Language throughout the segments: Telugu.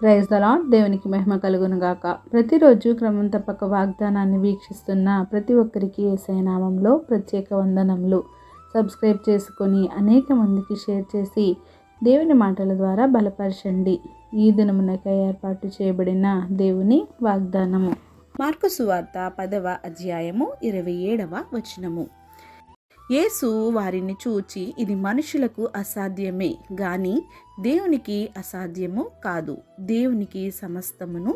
Praise the lord. దేవునికి మహిమ కలుగును గాక. ప్రతిరోజు క్రమం తప్పక వాగ్దానాన్ని వీక్షిస్తున్న ప్రతి ఒక్కరికి యేసయ్య నామంలో ప్రత్యేక వందనములు. సబ్స్క్రైబ్ చేసుకొని అనేక మందికి షేర్ చేసి దేవుని మాటల ద్వారా బలపరచండి. ఈ దినమునకై ఏర్పాటు చేయబడిన దేవుని వాగ్దానము మార్కు సువార్త 10వ అధ్యాయము 27వ వచనము. యేసు వారిని చూచి, ఇది మనుషులకు అసాధ్యమే గాని దేవునికి అసాధ్యము కాదు, దేవునికి సమస్తమును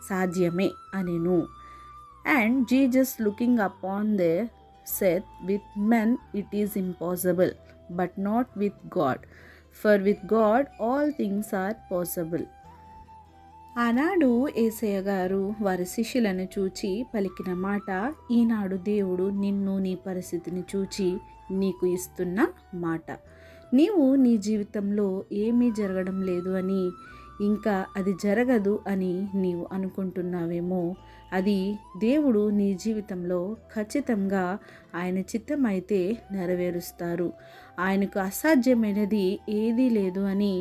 సాధ్యమే అనెను. And Jesus looking upon there said, with men it is impossible, but not with God, for with God all things are possible. ఆనాడు యేసయ్య గారు వారి శిష్యులను చూచి పలికిన మాట, ఈనాడు దేవుడు నిన్ను నీ పరిస్థితిని చూచి నీకు ఇస్తున్న మాట. నీవు నీ జీవితంలో ఏమీ జరగడం లేదు అని, ఇంకా అది జరగదు అని నీవు అనుకుంటున్నావేమో, అది దేవుడు నీ జీవితంలో ఖచ్చితంగా ఆయన చిత్తమైతే నెరవేరుస్తారు. ఆయనకు అసాధ్యమైనది ఏదీ లేదు అని,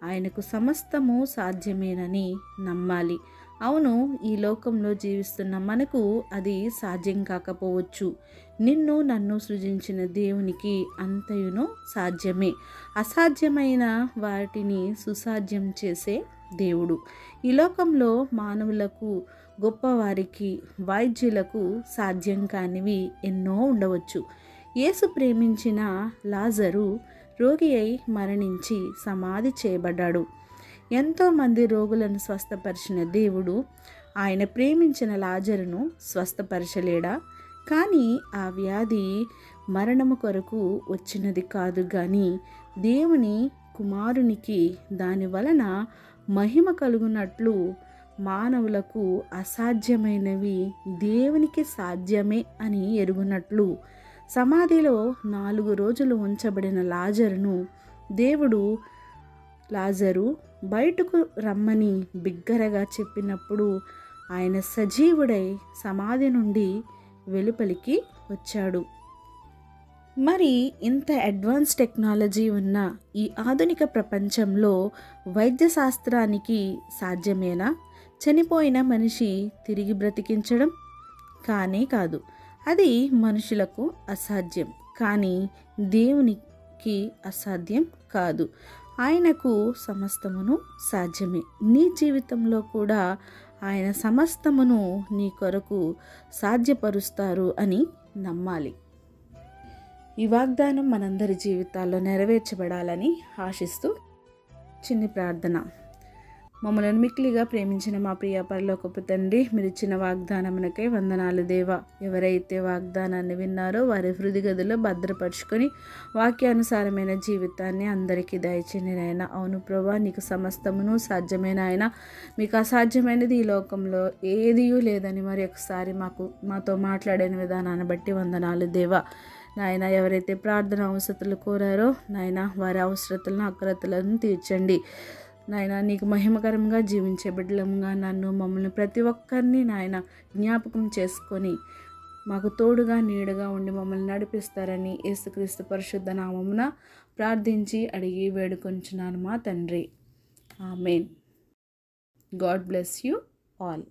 ఆయనకు సమస్తము సాధ్యమేనని నమ్మాలి. అవును, ఈ లోకంలో జీవిస్తున్న మనకు అది సాధ్యం కాకపోవచ్చు. నిన్ను నన్ను సృజించిన దేవునికి అంతయును సాధ్యమే. అసాధ్యమైన వాటిని సుసాధ్యం చేసే దేవుడు. ఈ లోకంలో మానవులకు, గొప్పవారికి, వైద్యులకు సాధ్యం కానివి ఎన్నో ఉండవచ్చు. యేసు ప్రేమించిన లాజరు రోగి అయి మరణించి సమాధి చేయబడ్డాడు. ఎంతోమంది రోగులను స్వస్థపరిచిన దేవుడు ఆయన ప్రేమించిన లాజరును స్వస్థపరచలేడా? కానీ ఆ వ్యాధి మరణము కొరకు వచ్చినది కాదు గాని దేవుని కుమారునికి దాని వలన మహిమ కలుగునట్లు, మానవులకు అసాధ్యమైనవి దేవునికి సాధ్యమే అని ఎరుగునట్లు, సమాధిలో 4 రోజులు ఉంచబడిన లాజరును దేవుడు, లాజరు బయటకు రమ్మని బిగ్గరగా చెప్పినప్పుడు ఆయన సజీవుడై సమాధి నుండి వెలుపలికి వచ్చాడు. మరి ఇంత అడ్వాన్స్ టెక్నాలజీ ఉన్న ఈ ఆధునిక ప్రపంచంలో వైద్య శాస్త్రానికి సాధ్యమేనా చనిపోయిన మనిషి తిరిగి బ్రతికించడం? కానే కాదు. అది మనుషులకు అసాధ్యం, కానీ దేవునికి అసాధ్యం కాదు. ఆయనకు సమస్తమును సాధ్యమే. నీ జీవితంలో కూడా ఆయన సమస్తమును నీ కొరకు సాధ్యపరుస్తారు అని నమ్మాలి. ఈ వాగ్దానం మనందరి జీవితాల్లో నెరవేర్చబడాలని ఆశిస్తూ చిన్ని ప్రార్థన. మమ్మల్ని మిక్కిలిగా ప్రేమించిన మా ప్రియ పరలోకపు తండ్రి, మీరు ఇచ్చిన వాగ్దానమునకై వందనాలు దేవా. ఎవరైతే వాగ్దానాన్ని విన్నారో వారి హృదయగదిలో భద్రపరుచుకొని వాక్యానుసారమైన జీవితాన్ని అందరికీ దయచేయండి నాయన. అవును ప్రభా, నీకు సమస్తమును సాధ్యమైన ఆయన, మీకు అసాధ్యమైనది ఈ లోకంలో ఏదీ లేదని మరి ఒకసారి మాతో మాట్లాడిన విధానాన్ని బట్టి వందనాలు దేవా. నాయన, ఎవరైతే ప్రార్థన అవసరతలు కోరారో నాయన, వారి అవసరతలను, అక్రతలను తీర్చండి నాయన. నీకు మహిమకరంగా జీవించే బిడ్డలంగా నన్ను, మమ్మల్ని ప్రతి ఒక్కరిని నాయన జ్ఞాపకం చేసుకొని మాకు తోడుగా నీడగా ఉండి మమ్మల్ని నడిపిస్తారని యేసుక్రీస్తు పరిశుద్ధ నామమున ప్రార్థించి అడిగి వేడుకొంచున్నాను మా తండ్రి. Amen. God bless you all.